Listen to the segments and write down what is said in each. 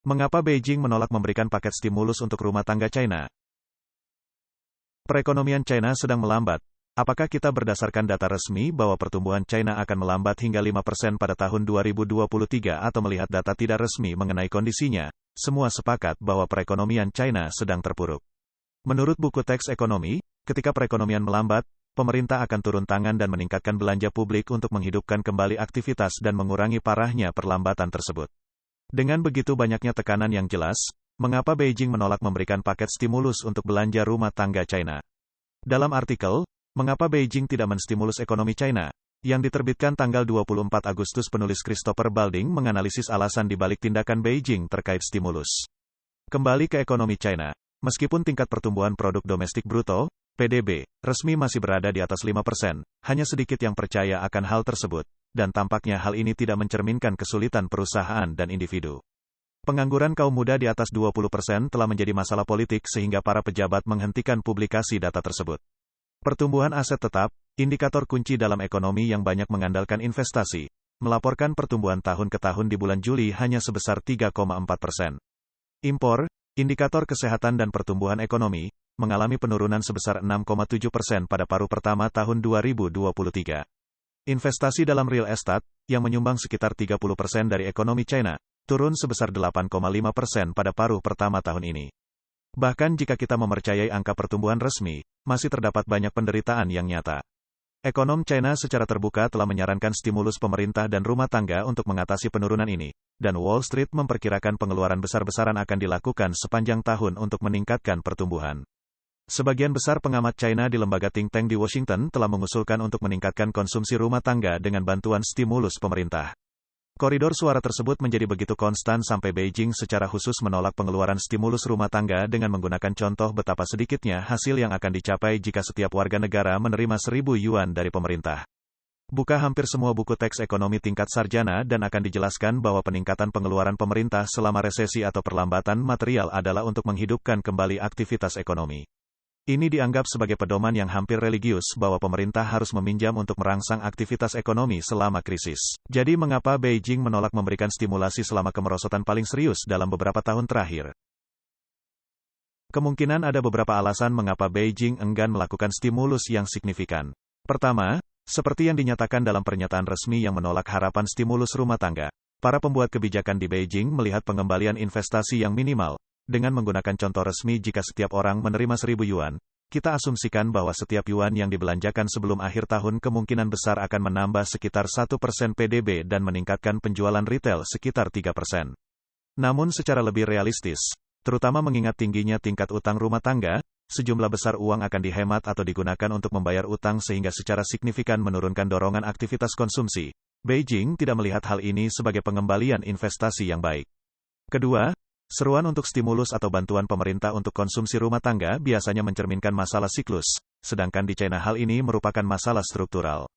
Mengapa Beijing menolak memberikan paket stimulus untuk rumah tangga China? Perekonomian China sedang melambat. Apakah kita berdasarkan data resmi bahwa pertumbuhan China akan melambat hingga 5% pada tahun 2023 atau melihat data tidak resmi mengenai kondisinya? Semua sepakat bahwa perekonomian China sedang terpuruk. Menurut buku teks ekonomi, ketika perekonomian melambat, pemerintah akan turun tangan dan meningkatkan belanja publik untuk menghidupkan kembali aktivitas dan mengurangi parahnya perlambatan tersebut. Dengan begitu banyaknya tekanan yang jelas, mengapa Beijing menolak memberikan paket stimulus untuk belanja rumah tangga China? Dalam artikel, mengapa Beijing tidak menstimulus ekonomi China, yang diterbitkan tanggal 24 Agustus, penulis Christopher Balding menganalisis alasan dibalik tindakan Beijing terkait stimulus. Kembali ke ekonomi China, meskipun tingkat pertumbuhan produk domestik bruto, PDB, resmi masih berada di atas 5%, hanya sedikit yang percaya akan hal tersebut, dan tampaknya hal ini tidak mencerminkan kesulitan perusahaan dan individu. Pengangguran kaum muda di atas 20% telah menjadi masalah politik sehingga para pejabat menghentikan publikasi data tersebut. Pertumbuhan aset tetap, indikator kunci dalam ekonomi yang banyak mengandalkan investasi, melaporkan pertumbuhan tahun ke tahun di bulan Juli hanya sebesar 3,4%. Impor, indikator kesehatan dan pertumbuhan ekonomi, mengalami penurunan sebesar 6,7% pada paruh pertama tahun 2023. Investasi dalam real estate, yang menyumbang sekitar 30% dari ekonomi China, turun sebesar 8,5% pada paruh pertama tahun ini. Bahkan jika kita mempercayai angka pertumbuhan resmi, masih terdapat banyak penderitaan yang nyata. Ekonom China secara terbuka telah menyarankan stimulus pemerintah dan rumah tangga untuk mengatasi penurunan ini, dan Wall Street memperkirakan pengeluaran besar-besaran akan dilakukan sepanjang tahun untuk meningkatkan pertumbuhan. Sebagian besar pengamat China di lembaga think tank di Washington telah mengusulkan untuk meningkatkan konsumsi rumah tangga dengan bantuan stimulus pemerintah. Koridor suara tersebut menjadi begitu konstan sampai Beijing secara khusus menolak pengeluaran stimulus rumah tangga dengan menggunakan contoh betapa sedikitnya hasil yang akan dicapai jika setiap warga negara menerima 1.000 yuan dari pemerintah. Buka hampir semua buku teks ekonomi tingkat sarjana dan akan dijelaskan bahwa peningkatan pengeluaran pemerintah selama resesi atau perlambatan material adalah untuk menghidupkan kembali aktivitas ekonomi. Ini dianggap sebagai pedoman yang hampir religius bahwa pemerintah harus meminjam untuk merangsang aktivitas ekonomi selama krisis. Jadi mengapa Beijing menolak memberikan stimulasi selama kemerosotan paling serius dalam beberapa tahun terakhir? Kemungkinan ada beberapa alasan mengapa Beijing enggan melakukan stimulus yang signifikan. Pertama, seperti yang dinyatakan dalam pernyataan resmi yang menolak harapan stimulus rumah tangga, para pembuat kebijakan di Beijing melihat pengembalian investasi yang minimal. Dengan menggunakan contoh resmi, jika setiap orang menerima 1.000 yuan, kita asumsikan bahwa setiap yuan yang dibelanjakan sebelum akhir tahun kemungkinan besar akan menambah sekitar 1% PDB dan meningkatkan penjualan retail sekitar 3%. Namun secara lebih realistis, terutama mengingat tingginya tingkat utang rumah tangga, sejumlah besar uang akan dihemat atau digunakan untuk membayar utang sehingga secara signifikan menurunkan dorongan aktivitas konsumsi. Beijing tidak melihat hal ini sebagai pengembalian investasi yang baik. Kedua, seruan untuk stimulus atau bantuan pemerintah untuk konsumsi rumah tangga biasanya mencerminkan masalah siklus, sedangkan di China hal ini merupakan masalah struktural.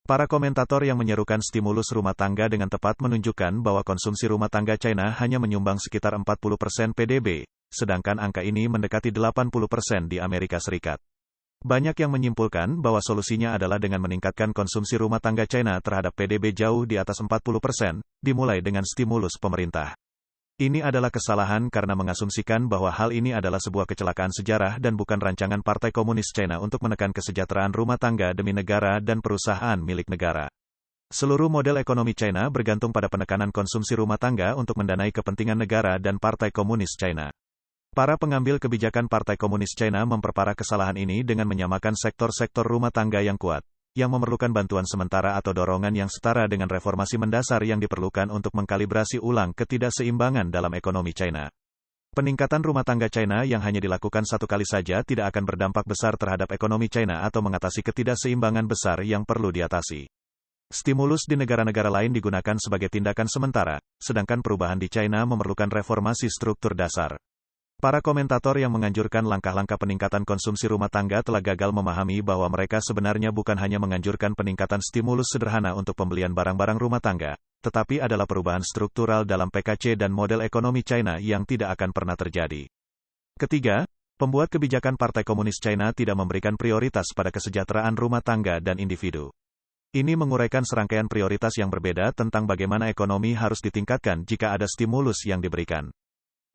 Para komentator yang menyerukan stimulus rumah tangga dengan tepat menunjukkan bahwa konsumsi rumah tangga China hanya menyumbang sekitar 40% PDB, sedangkan angka ini mendekati 80% di Amerika Serikat. Banyak yang menyimpulkan bahwa solusinya adalah dengan meningkatkan konsumsi rumah tangga China terhadap PDB jauh di atas 40%, dimulai dengan stimulus pemerintah. Ini adalah kesalahan karena mengasumsikan bahwa hal ini adalah sebuah kecelakaan sejarah dan bukan rancangan Partai Komunis China untuk menekan kesejahteraan rumah tangga demi negara dan perusahaan milik negara. Seluruh model ekonomi China bergantung pada penekanan konsumsi rumah tangga untuk mendanai kepentingan negara dan Partai Komunis China. Para pengambil kebijakan Partai Komunis China memperparah kesalahan ini dengan menyamakan sektor-sektor rumah tangga yang kuat, yang memerlukan bantuan sementara atau dorongan yang setara dengan reformasi mendasar yang diperlukan untuk mengkalibrasi ulang ketidakseimbangan dalam ekonomi China. Peningkatan rumah tangga China yang hanya dilakukan satu kali saja tidak akan berdampak besar terhadap ekonomi China atau mengatasi ketidakseimbangan besar yang perlu diatasi. Stimulus di negara-negara lain digunakan sebagai tindakan sementara, sedangkan perubahan di China memerlukan reformasi struktur dasar. Para komentator yang menganjurkan langkah-langkah peningkatan konsumsi rumah tangga telah gagal memahami bahwa mereka sebenarnya bukan hanya menganjurkan peningkatan stimulus sederhana untuk pembelian barang-barang rumah tangga, tetapi adalah perubahan struktural dalam PKC dan model ekonomi China yang tidak akan pernah terjadi. Ketiga, pembuat kebijakan Partai Komunis China tidak memberikan prioritas pada kesejahteraan rumah tangga dan individu. Ini menguraikan serangkaian prioritas yang berbeda tentang bagaimana ekonomi harus ditingkatkan jika ada stimulus yang diberikan.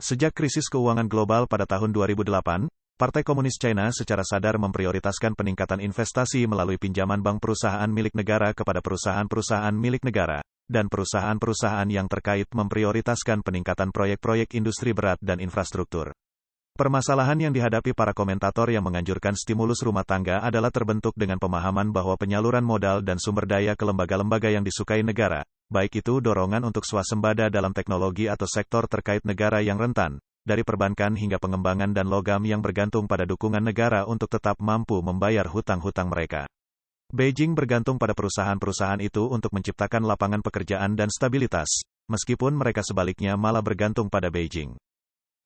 Sejak krisis keuangan global pada tahun 2008, Partai Komunis China secara sadar memprioritaskan peningkatan investasi melalui pinjaman bank perusahaan milik negara kepada perusahaan-perusahaan milik negara, dan perusahaan-perusahaan yang terkait memprioritaskan peningkatan proyek-proyek industri berat dan infrastruktur. Permasalahan yang dihadapi para komentator yang menganjurkan stimulus rumah tangga adalah terbentuk dengan pemahaman bahwa penyaluran modal dan sumber daya ke lembaga-lembaga yang disukai negara, baik itu dorongan untuk swasembada dalam teknologi atau sektor terkait negara yang rentan, dari perbankan hingga pengembangan dan logam yang bergantung pada dukungan negara untuk tetap mampu membayar hutang-hutang mereka. Beijing bergantung pada perusahaan-perusahaan itu untuk menciptakan lapangan pekerjaan dan stabilitas, meskipun mereka sebaliknya malah bergantung pada Beijing.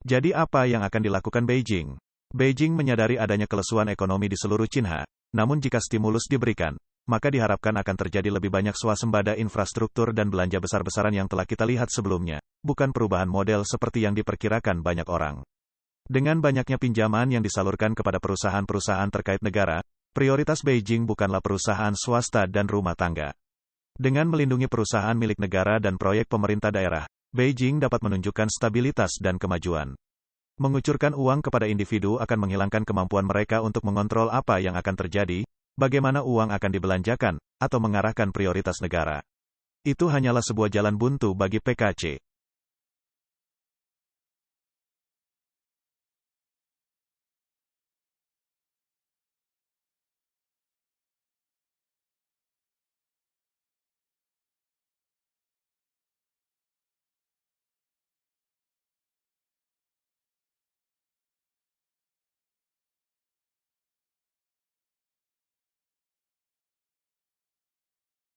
Jadi apa yang akan dilakukan Beijing? Beijing menyadari adanya kelesuan ekonomi di seluruh Cina, namun jika stimulus diberikan, maka diharapkan akan terjadi lebih banyak swasembada infrastruktur dan belanja besar-besaran yang telah kita lihat sebelumnya, bukan perubahan model seperti yang diperkirakan banyak orang. Dengan banyaknya pinjaman yang disalurkan kepada perusahaan-perusahaan terkait negara, prioritas Beijing bukanlah perusahaan swasta dan rumah tangga. Dengan melindungi perusahaan milik negara dan proyek pemerintah daerah, Beijing dapat menunjukkan stabilitas dan kemajuan. Mengucurkan uang kepada individu akan menghilangkan kemampuan mereka untuk mengontrol apa yang akan terjadi, bagaimana uang akan dibelanjakan, atau mengarahkan prioritas negara. Itu hanyalah sebuah jalan buntu bagi PKC.